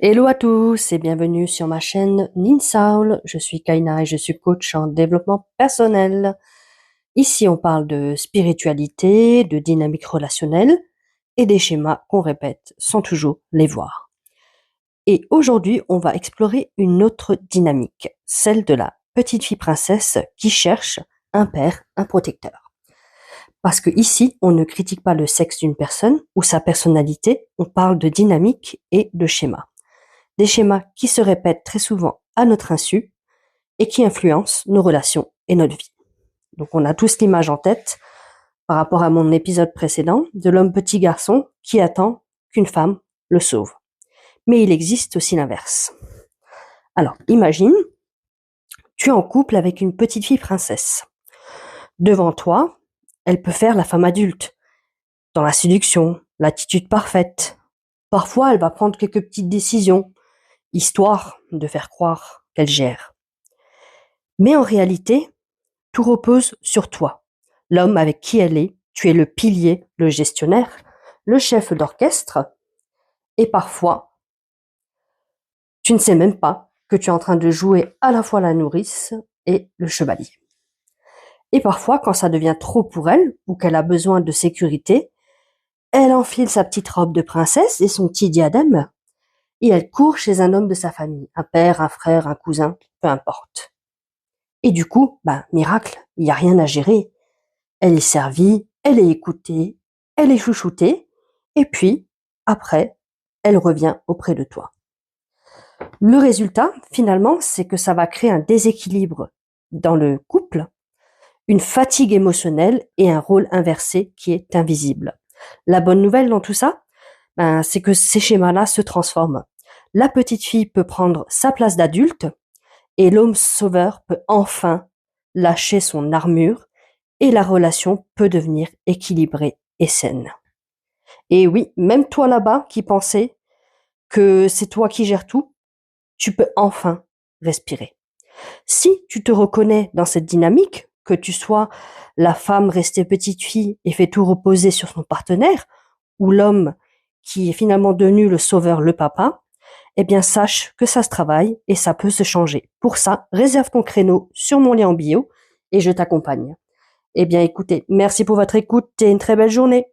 Hello à tous et bienvenue sur ma chaîne Ninsaul. Je suis Kaina et je suis coach en développement personnel. Ici, on parle de spiritualité, de dynamique relationnelle et des schémas qu'on répète sans toujours les voir. Et aujourd'hui, on va explorer une autre dynamique, celle de la petite fille princesse qui cherche un père, un protecteur. Parce que ici, on ne critique pas le sexe d'une personne ou sa personnalité, on parle de dynamique et de schéma. Des schémas qui se répètent très souvent à notre insu et qui influencent nos relations et notre vie. Donc on a tous l'image en tête, par rapport à mon épisode précédent, de l'homme petit garçon qui attend qu'une femme le sauve. Mais il existe aussi l'inverse. Alors imagine, tu es en couple avec une petite fille princesse. Devant toi, elle peut faire la femme adulte, dans la séduction, l'attitude parfaite. Parfois, elle va prendre quelques petites décisions, histoire de faire croire qu'elle gère. Mais en réalité, tout repose sur toi. L'homme avec qui elle est, tu es le pilier, le gestionnaire, le chef d'orchestre, et parfois, tu ne sais même pas que tu es en train de jouer à la fois la nourrice et le chevalier. Et parfois, quand ça devient trop pour elle, ou qu'elle a besoin de sécurité, elle enfile sa petite robe de princesse et son petit diadème, et elle court chez un homme de sa famille, un père, un frère, un cousin, peu importe. Et du coup, miracle, il n'y a rien à gérer. Elle est servie, elle est écoutée, elle est chouchoutée, et puis, après, elle revient auprès de toi. Le résultat, finalement, c'est que ça va créer un déséquilibre dans le couple, une fatigue émotionnelle et un rôle inversé qui est invisible. La bonne nouvelle dans tout ça, c'est que ces schémas-là se transforment. La petite fille peut prendre sa place d'adulte et l'homme sauveur peut enfin lâcher son armure et la relation peut devenir équilibrée et saine. Et oui, même toi là-bas qui pensais que c'est toi qui gères tout, tu peux enfin respirer. Si tu te reconnais dans cette dynamique, que tu sois la femme restée petite fille et fait tout reposer sur son partenaire, ou l'homme qui est finalement devenu le sauveur, le papa, eh bien sache que ça se travaille et ça peut se changer. Pour ça, réserve ton créneau sur mon lien en bio et je t'accompagne. Eh bien écoutez, merci pour votre écoute et une très belle journée.